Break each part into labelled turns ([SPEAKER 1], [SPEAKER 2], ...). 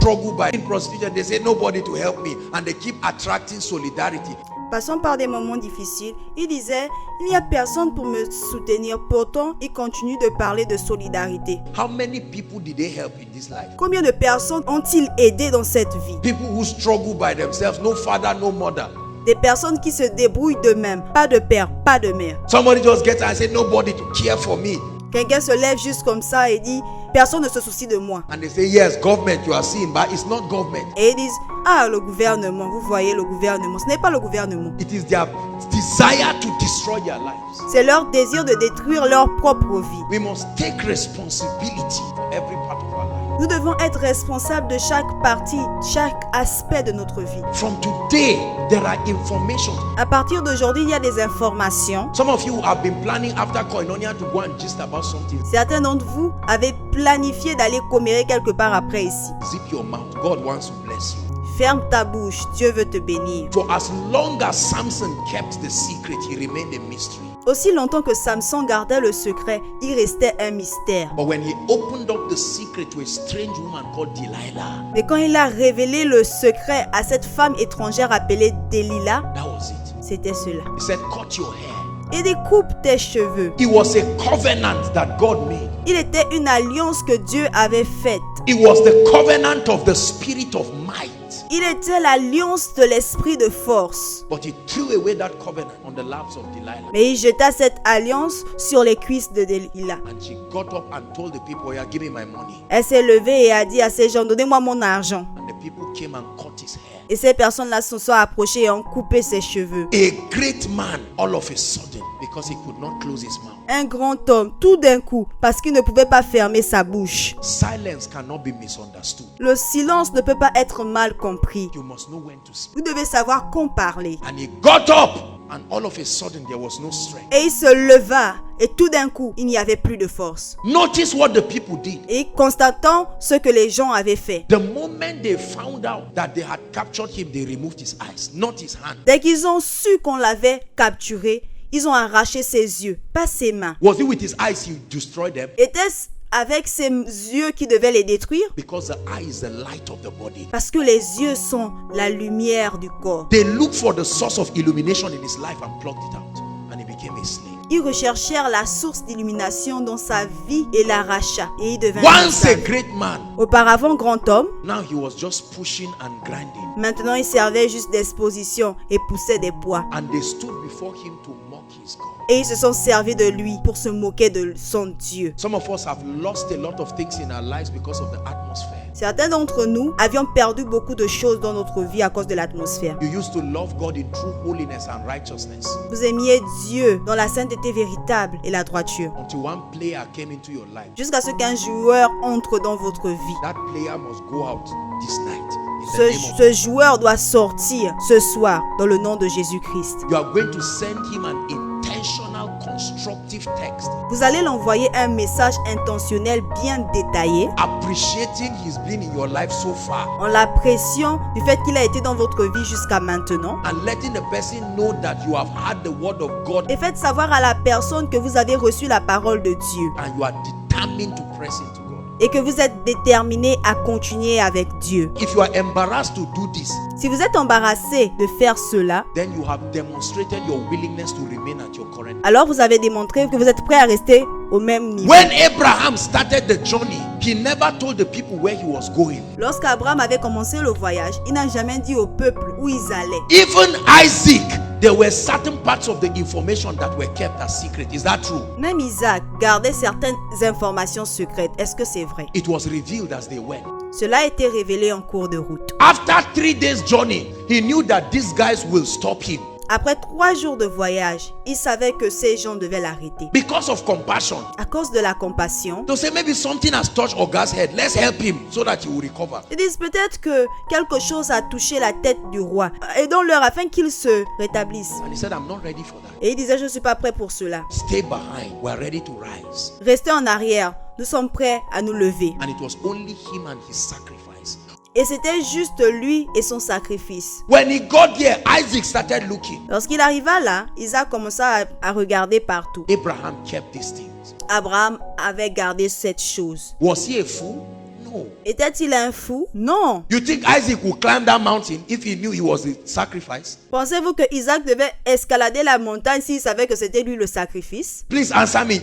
[SPEAKER 1] struggle by in prostitution. They say nobody to help me, and they keep attracting solidarity.
[SPEAKER 2] Passant par des moments difficiles, il disait, il n'y a personne pour me soutenir. Pourtant, il continue de parler de solidarité.
[SPEAKER 1] How many people did they help in this life?
[SPEAKER 2] Combien de personnes ont-ils aidé dans cette vie?
[SPEAKER 1] People who struggle by themselves, no father, no mother.
[SPEAKER 2] Des personnes qui se débrouillent d'eux-mêmes, pas de père, pas de mère.
[SPEAKER 1] Somebody just gets and say nobody to care for me.
[SPEAKER 2] Quelqu'un se lève juste comme ça et dit, personne ne se soucie de moi.
[SPEAKER 1] And they say, yes, government, you are seeing, but it's not government.
[SPEAKER 2] Et ils disent, ah, le gouvernement, vous voyez le gouvernement. Ce n'est pas le gouvernement.
[SPEAKER 1] It is their desire to destroy their lives.
[SPEAKER 2] C'est leur désir de détruire leur propre vie.
[SPEAKER 1] We must take responsibility for every part of our life.
[SPEAKER 2] Nous devons être responsables de chaque partie, chaque aspect de notre vie.
[SPEAKER 1] From today, there are information.
[SPEAKER 2] À partir d'aujourd'hui, il y a des informations.
[SPEAKER 1] Some of you have been planning after Koinonia to go and gist about something.
[SPEAKER 2] Certains d'entre vous avaient planifié d'aller commérer quelque part après ici.
[SPEAKER 1] Zip your mouth. God wants to bless you.
[SPEAKER 2] Ferme ta bouche, Dieu veut te bénir.
[SPEAKER 1] For as long as Samson kept the secret, he remained a mystery.
[SPEAKER 2] Aussi longtemps que Samson gardait le secret, il restait un mystère.
[SPEAKER 1] But when he opened up the secret to a strange woman called Delilah,
[SPEAKER 2] Mais quand il a révélé le secret à cette femme étrangère appelée Delilah,
[SPEAKER 1] that was it.
[SPEAKER 2] c'était cela.
[SPEAKER 1] He said, cut your hair.
[SPEAKER 2] Et découpe tes cheveux.
[SPEAKER 1] It was a covenant that God made.
[SPEAKER 2] Il était une alliance que Dieu avait faite.
[SPEAKER 1] It was the covenant of the spirit of might.
[SPEAKER 2] Il était l'alliance de l'esprit de force.
[SPEAKER 1] But he threw away that covenant on the laps of Delilah.
[SPEAKER 2] Mais il jeta cette alliance sur les cuisses de Delilah.
[SPEAKER 1] And she got up and told the people, yeah, give me my money.
[SPEAKER 2] Elle s'est levée et a dit à ces gens, donnez-moi mon argent.
[SPEAKER 1] And the people came and cut his hair.
[SPEAKER 2] Et ces personnes-là se sont approchées et ont coupé ses cheveux.
[SPEAKER 1] A great man, all of a sudden, because he could not close his mouth.
[SPEAKER 2] Un grand homme, tout d'un coup, parce qu'il ne pouvait pas fermer sa bouche.
[SPEAKER 1] Silence cannot be misunderstood.
[SPEAKER 2] Le silence ne peut pas être mal compris.
[SPEAKER 1] You must know when to speak.
[SPEAKER 2] Vous devez savoir quand parler.
[SPEAKER 1] And he got up, and all of a sudden there was no strength.
[SPEAKER 2] Et il se leva, et tout d'un coup, il n'y avait plus de force.
[SPEAKER 1] Notice what the people did.
[SPEAKER 2] Et constatant ce que les gens avaient fait.
[SPEAKER 1] The moment they found out that they had captured him, they removed his eyes, not his hand.
[SPEAKER 2] Dès qu'ils ont su qu'on l'avait capturé, ils ont arraché ses yeux, pas ses mains.
[SPEAKER 1] Was it with his eyes he destroyed them?
[SPEAKER 2] Était-ce avec ses yeux qui devaient les détruire?
[SPEAKER 1] Because the eye is the light of the body.
[SPEAKER 2] Parce que les yeux sont la lumière du corps.
[SPEAKER 1] They looked for the source of illumination in his life and plucked it out, and he became a slave.
[SPEAKER 2] Ils recherchèrent la source d'illumination dans sa vie et l'arracha. Et il devint
[SPEAKER 1] Once a
[SPEAKER 2] esclave.
[SPEAKER 1] great man,
[SPEAKER 2] Auparavant grand homme,
[SPEAKER 1] now he was just pushing and grinding.
[SPEAKER 2] maintenant il servait juste d'exposition et poussait des poids.
[SPEAKER 1] And they stood before him to mock his God.
[SPEAKER 2] Et ils se sont servis de lui pour se moquer de son Dieu.
[SPEAKER 1] Some of us have lost a lot of things in our lives because of the atmosphere.
[SPEAKER 2] Certains d'entre nous avions perdu beaucoup de choses dans notre vie à cause de l'atmosphère.
[SPEAKER 1] You used to love God in true holiness and righteousness
[SPEAKER 2] Vous aimiez Dieu dans la sainteté véritable et la droiture.
[SPEAKER 1] until one player came into your life.
[SPEAKER 2] Jusqu'à ce qu'un joueur entre dans votre vie.
[SPEAKER 1] That player must go out this night. In the name of
[SPEAKER 2] Ce joueur doit sortir ce soir dans le nom de Jésus-Christ.
[SPEAKER 1] You are going to send him an intentional, constructive text,
[SPEAKER 2] Vous allez l'envoyer un message intentionnel bien détaillé
[SPEAKER 1] appreciating his being in your life so far,
[SPEAKER 2] en l'appréciant du fait qu'il a été dans votre vie jusqu'à maintenant.
[SPEAKER 1] and letting the person know that you have had the word of God
[SPEAKER 2] Et faites savoir à la personne que vous avez reçu la parole de Dieu
[SPEAKER 1] and you are determined to press into God.
[SPEAKER 2] et que vous êtes déterminé à continuer avec Dieu.
[SPEAKER 1] If you are embarrassed to do this,
[SPEAKER 2] Si vous êtes embarrassé de faire cela,
[SPEAKER 1] then you have demonstrated your willingness to remain at your current.
[SPEAKER 2] alors vous avez démontré que vous êtes prêt à rester au même niveau.
[SPEAKER 1] When Abraham started the journey, he never told the people where he was going.
[SPEAKER 2] Lorsqu'Abraham avait commencé le voyage, il n'a jamais dit au peuple où ils allaient.
[SPEAKER 1] Even Isaac, there were certain parts of the information that were kept as secret. Is that true?
[SPEAKER 2] Même Isaac gardait certaines informations secrètes. Est-ce que c'est vrai?
[SPEAKER 1] It was revealed as they went.
[SPEAKER 2] Cela a été révélé en cours de route.
[SPEAKER 1] After 3 days journey, he knew that these guys will stop him
[SPEAKER 2] Après 3 jours de voyage, il savait que ces gens devaient l'arrêter.
[SPEAKER 1] because of compassion.
[SPEAKER 2] À cause de la compassion,
[SPEAKER 1] They'll say maybe something has touched Oga's head. Let's help him so that he will recover.
[SPEAKER 2] ils disent peut-être que quelque chose a touché la tête du roi. Aidons-leur afin qu'il se rétablisse.
[SPEAKER 1] And he said, I'm not ready for that.
[SPEAKER 2] Et il disait, je ne suis pas prêt pour cela.
[SPEAKER 1] Stay behind. We're ready to rise.
[SPEAKER 2] Restez en arrière. Nous sommes prêts à nous lever.
[SPEAKER 1] And it was only him and his sacrifice.
[SPEAKER 2] Et c'était juste lui et son sacrifice.
[SPEAKER 1] When he got there, Isaac started looking.
[SPEAKER 2] Lorsqu'il arriva là, Isaac commença à regarder partout.
[SPEAKER 1] Abraham kept these things.
[SPEAKER 2] Abraham avait gardé cette chose.
[SPEAKER 1] Was he a fool? No. No.
[SPEAKER 2] Était-il un fou? Non.
[SPEAKER 1] You think Isaac would climb that mountain if he knew he was the sacrifice?
[SPEAKER 2] Pensez-vous que Isaac devait escalader la montagne s'il savait que c'était lui le sacrifice?
[SPEAKER 1] Please answer me.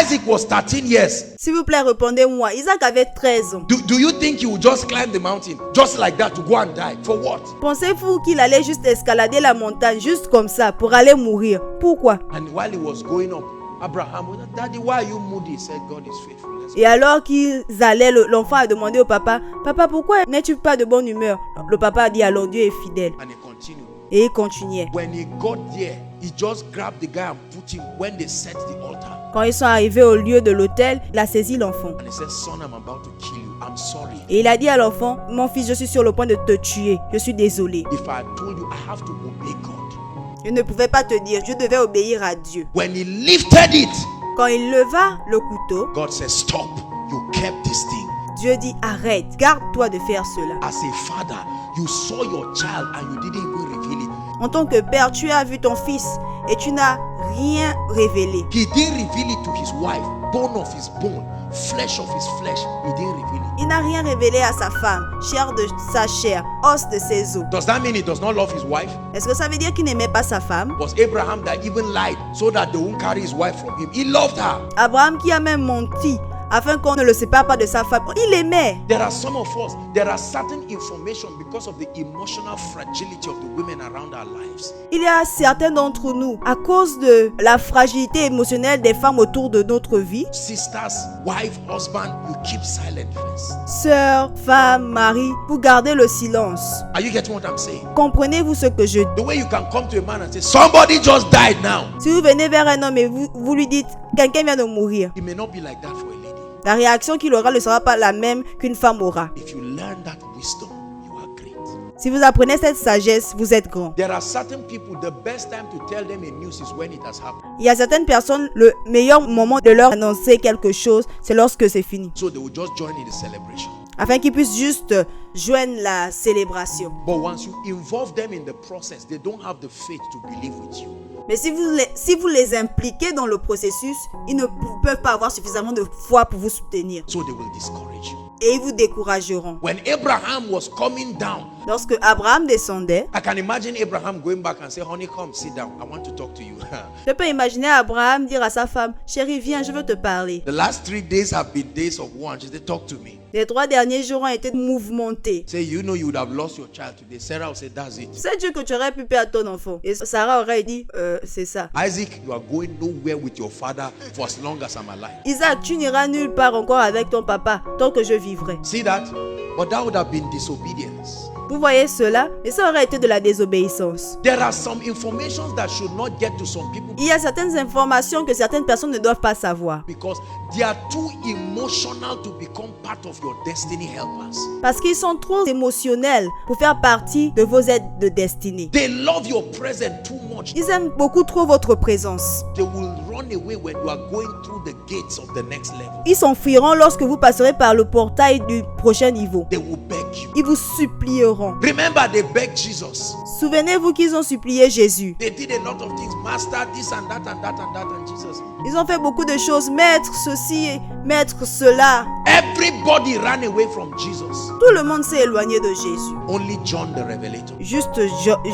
[SPEAKER 1] Isaac was 13 years.
[SPEAKER 2] S'il vous plaît, répondez-moi. Isaac avait 13 ans.
[SPEAKER 1] Do you think he would just climb the mountain just like that to go and die? For what?
[SPEAKER 2] Pensez-vous qu'il allait juste escalader la montagne juste comme ça pour aller mourir? Pourquoi?
[SPEAKER 1] And while he was going up, Abraham was like, Daddy, why are you moody? He said, God is faithful.
[SPEAKER 2] Et alors qu'ils allaient, l'enfant a demandé au papa, Papa, pourquoi n'es-tu pas de bonne humeur? Le papa a dit, alors Dieu est fidèle.
[SPEAKER 1] And he continued.
[SPEAKER 2] Et il continuait.
[SPEAKER 1] When he got there, he just grabbed the guy and put him when they set the altar.
[SPEAKER 2] Quand ils sont arrivés au lieu de l'autel, il a saisi l'enfant.
[SPEAKER 1] And he said, Son, I'm about to kill you. I'm sorry.
[SPEAKER 2] Et il a dit à l'enfant, mon fils, je suis sur le point de te tuer. Je suis désolé.
[SPEAKER 1] If I had told you, I have to obey God.
[SPEAKER 2] Je ne pouvais pas te dire, je devais obéir à Dieu.
[SPEAKER 1] When he lifted it,
[SPEAKER 2] Quand il leva le couteau,
[SPEAKER 1] God said, Stop. You kept this thing.
[SPEAKER 2] Dieu dit, arrête, garde-toi de faire cela.
[SPEAKER 1] As a father, you saw your child and you didn't even reveal it.
[SPEAKER 2] En tant que père, tu as vu ton fils et tu n'as rien révélé.
[SPEAKER 1] He didn't reveal it to his wife, bone of his bone, flesh of his flesh. He didn't reveal it.
[SPEAKER 2] Il n'a rien révélé à sa femme, chair de sa chair, os de ses os.
[SPEAKER 1] Does that mean he does not love his wife?
[SPEAKER 2] Est-ce que ça veut dire qu'il n'aimait pas sa femme?
[SPEAKER 1] Was Abraham that even lied so that they won't carry his wife from him? He loved her.
[SPEAKER 2] Abraham qui a même menti afin qu'on ne le sépare pas de sa femme. Il l'aimait.
[SPEAKER 1] There are some of us, there are certain information because of the emotional fragility of the women around our lives.
[SPEAKER 2] Il y a certains d'entre nous, à cause de la fragilité émotionnelle des femmes autour de notre vie,
[SPEAKER 1] Sisters, wife, husband, you keep silent first.
[SPEAKER 2] sœurs, femmes, mari, vous gardez le silence.
[SPEAKER 1] Are you getting what I'm saying?
[SPEAKER 2] Comprenez-vous ce que je dis?
[SPEAKER 1] The way you can come to a man and say, somebody just died now.
[SPEAKER 2] Si vous venez vers un homme et vous lui dites, quelqu'un vient de mourir,
[SPEAKER 1] It may not be like that for a lady.
[SPEAKER 2] la réaction qu'il aura ne sera pas la même qu'une femme aura.
[SPEAKER 1] If you learn that wisdom, you are great.
[SPEAKER 2] Si vous apprenez cette sagesse, vous êtes grand.
[SPEAKER 1] There are certain people, the best time to tell them a news is when it has happened.
[SPEAKER 2] Il y a certaines personnes, le meilleur moment de leur annoncer quelque chose, c'est lorsque c'est fini.
[SPEAKER 1] So they will just join in the celebration.
[SPEAKER 2] Afin qu'ils puissent juste joindre la célébration.
[SPEAKER 1] But once you involve them in the process, they don't have the faith to believe with you.
[SPEAKER 2] Mais si vous les impliquez dans le processus, ils ne peuvent pas avoir suffisamment de foi pour vous soutenir.
[SPEAKER 1] So they will discourage you.
[SPEAKER 2] Et ils vous décourageront.
[SPEAKER 1] When Abraham was coming down,
[SPEAKER 2] Lorsque Abraham descendait,
[SPEAKER 1] I can imagine Abraham going back and say, honey, come, sit down. I want to talk to you.
[SPEAKER 2] je peux imaginer Abraham dire à sa femme, chérie, viens, je veux te parler.
[SPEAKER 1] The last 3 days have been days of war. She said, talk to me.
[SPEAKER 2] Les 3 derniers jours ont été mouvementés.
[SPEAKER 1] Say, you know you would have lost your child today. Sarah will say, that's it.
[SPEAKER 2] Sais-tu que tu aurais pu perdre ton enfant? Et Sarah aurait dit, c'est ça.
[SPEAKER 1] Isaac, you are going nowhere with your father for as long as I'm alive.
[SPEAKER 2] Isaac, tu n'iras nulle part encore avec ton papa tant que je vivrai.
[SPEAKER 1] See that? But that would have been disobedience.
[SPEAKER 2] Vous voyez cela? Mais ça aurait été de la désobéissance.
[SPEAKER 1] There are some informations that should not get to some people
[SPEAKER 2] Il y a certaines informations que certaines personnes ne doivent pas savoir.
[SPEAKER 1] because they are too emotional to become part of your destiny helpers.
[SPEAKER 2] Parce qu'ils sont trop émotionnels pour faire partie de vos aides de destinée.
[SPEAKER 1] They love your presence too much.
[SPEAKER 2] Ils aiment beaucoup trop votre présence.
[SPEAKER 1] They will run away when you are going through the gates of the next level.
[SPEAKER 2] Ils s'enfuiront lorsque vous passerez par le portail du prochain niveau.
[SPEAKER 1] They will beg you.
[SPEAKER 2] Ils vous supplieront.
[SPEAKER 1] Remember, they begged Jesus.
[SPEAKER 2] Souvenez-vous qu'ils ont supplié Jésus.
[SPEAKER 1] They did a lot of things. Master, this and that and that and that. And Jesus.
[SPEAKER 2] Ils ont fait beaucoup de choses. Maître ceci, maître cela.
[SPEAKER 1] Everybody ran away from Jesus.
[SPEAKER 2] Tout le monde s'est éloigné de Jésus.
[SPEAKER 1] Only John the Revelator.
[SPEAKER 2] Juste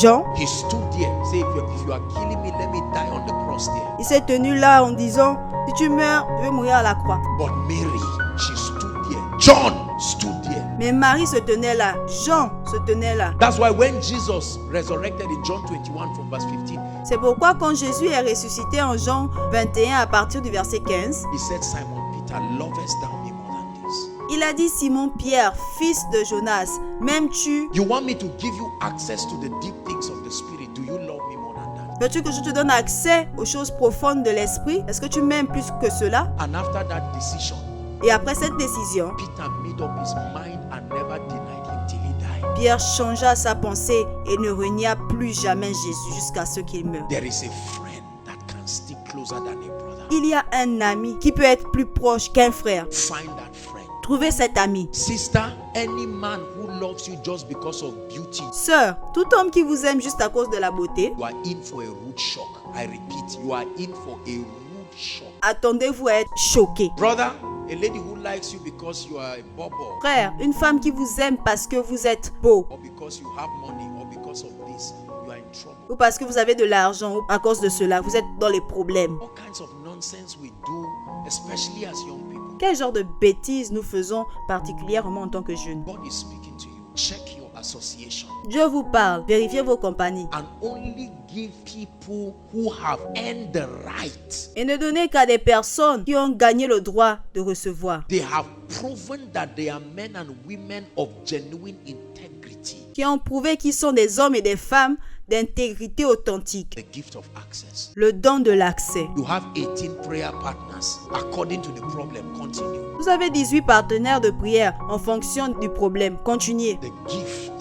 [SPEAKER 2] Jean,
[SPEAKER 1] He stood there. Say, if you are killing me, let me die on the cross there.
[SPEAKER 2] il s'est tenu là en disant, si tu meurs, je vais mourir à la croix.
[SPEAKER 1] But Mary, she stood there. John stood there.
[SPEAKER 2] Mais Marie se tenait là. Jean se tenait là.
[SPEAKER 1] That's why when Jesus resurrected in John 21 from verse 15,
[SPEAKER 2] C'est pourquoi quand Jésus est ressuscité en Jean 21 à partir du verset 15,
[SPEAKER 1] he said, Simon Peter, lovest thou me more than this?
[SPEAKER 2] il a dit, Simon Pierre, fils de Jonas, m'aimes-tu?
[SPEAKER 1] You want me to give you access to the deep things of the spirit? Do you love me more than that?
[SPEAKER 2] Veux-tu que je te donne accès aux choses profondes de l'esprit? Est-ce que tu m'aimes plus que cela?
[SPEAKER 1] And after that decision,
[SPEAKER 2] Et après cette décision,
[SPEAKER 1] Peter made up his mind and never denied him till he died.
[SPEAKER 2] Pierre changea sa pensée et ne renia plus jamais Jésus jusqu'à ce qu'il meure.
[SPEAKER 1] There is a friend that can stick closer than a brother.
[SPEAKER 2] Il y a un ami qui peut être plus proche qu'un frère.
[SPEAKER 1] Find that friend.
[SPEAKER 2] Trouvez cet ami.
[SPEAKER 1] Sister, any man who loves you just because of beauty,
[SPEAKER 2] Sœur, tout homme qui vous aime juste à cause de la beauté,
[SPEAKER 1] you are in for a rude shock. I repeat, you are in for a rude shocked.
[SPEAKER 2] Attendez-vous à être choqué.
[SPEAKER 1] Brother, a lady who likes you because you are a bobo,
[SPEAKER 2] Frère, une femme qui vous aime parce que vous êtes beau,
[SPEAKER 1] or because you have money, or because of this, you are in trouble.
[SPEAKER 2] ou parce que vous avez de l'argent, ou à cause de cela, vous êtes dans les problèmes.
[SPEAKER 1] All kinds of nonsense we do, especially as young people.
[SPEAKER 2] Quel genre de bêtises nous faisons particulièrement en tant que jeunes?
[SPEAKER 1] God is speaking to you. Check your association
[SPEAKER 2] Dieu vous parle, vérifiez vos compagnies.
[SPEAKER 1] and only give people who have earned the right.
[SPEAKER 2] Et ne donnez qu'à des personnes qui ont gagné le droit de recevoir,
[SPEAKER 1] They have proven that they are men and women of genuine integrity.
[SPEAKER 2] qui ont prouvé qu'ils sont des hommes et des femmes d'intégrité authentique.
[SPEAKER 1] The gift of access.
[SPEAKER 2] Le don de l'accès.
[SPEAKER 1] You have 18 prayer partners according to the problem. Continue.
[SPEAKER 2] Vous avez 18 partenaires de prière en fonction du problème. Continuez.
[SPEAKER 1] The gift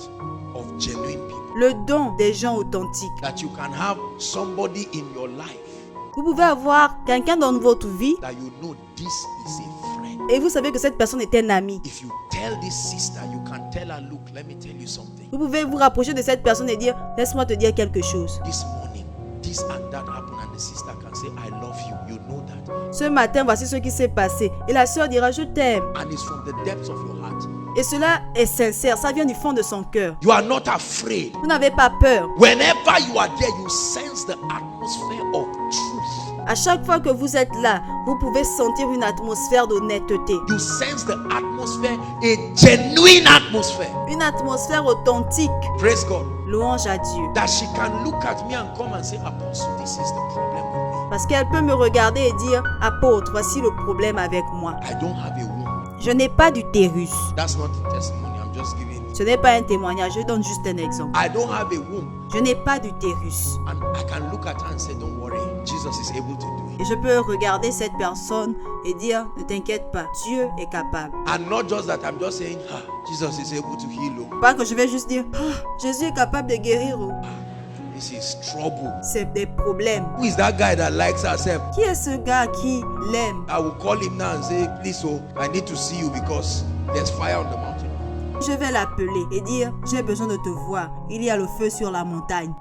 [SPEAKER 1] of genuine people.
[SPEAKER 2] Le don des gens authentiques.
[SPEAKER 1] That you can have somebody in your life
[SPEAKER 2] Vous pouvez avoir quelqu'un dans votre vie
[SPEAKER 1] that you know this is a friend.
[SPEAKER 2] et vous savez que cette personne est un ami.
[SPEAKER 1] If you tell this sister, you can tell her, look, let me tell you something.
[SPEAKER 2] Vous pouvez vous rapprocher de cette personne et dire, laisse-moi te dire quelque chose.
[SPEAKER 1] This morning, this and that happened, and the sister can say, I love you. You know that.
[SPEAKER 2] Ce matin, voici ce qui s'est passé. Et la sœur dira, je t'aime.
[SPEAKER 1] And it's from the depths of your heart.
[SPEAKER 2] Et cela est sincère, ça vient du fond de son cœur.
[SPEAKER 1] You are not afraid.
[SPEAKER 2] Vous n'avez pas peur.
[SPEAKER 1] Whenever you are there, you sense the atmosphere of truth.
[SPEAKER 2] À chaque fois que vous êtes là, vous pouvez sentir une atmosphère d'honnêteté.
[SPEAKER 1] You sense the atmosphere, a genuine atmosphere.
[SPEAKER 2] Une atmosphère authentique.
[SPEAKER 1] Praise God.
[SPEAKER 2] Louange à Dieu.
[SPEAKER 1] That she can look at me and come and say, Apostle, this is the problem with me.
[SPEAKER 2] Parce qu'elle peut me regarder et dire, apôtre, voici le problème avec moi.
[SPEAKER 1] I don't have a womb.
[SPEAKER 2] Je n'ai pas d'utérus.
[SPEAKER 1] That's not a testimony. I'm just giving it.
[SPEAKER 2] Ce n'est pas un témoignage, je donne juste un exemple.
[SPEAKER 1] I don't have a womb.
[SPEAKER 2] Je n'ai pas d'utérus.
[SPEAKER 1] And I can look at her and say, don't worry. Jesus is able to do it.
[SPEAKER 2] Et je peux regarder cette personne et dire, ne t'inquiète pas, Dieu est capable.
[SPEAKER 1] And not just that, I'm just saying, Jesus is able to heal. Oh.
[SPEAKER 2] Pas que je vais juste dire, Jésus est capable de guérir. Oh.
[SPEAKER 1] This is trouble.
[SPEAKER 2] C'est des problèmes.
[SPEAKER 1] Who is that guy that likes herself?
[SPEAKER 2] Qui est ce gars qui l'aime?
[SPEAKER 1] I will call him now and say, please, oh, I need to see you because there's fire on the mountain.
[SPEAKER 2] Je vais l'appeler et dire, j'ai besoin de te voir. Il y a le feu sur la montagne.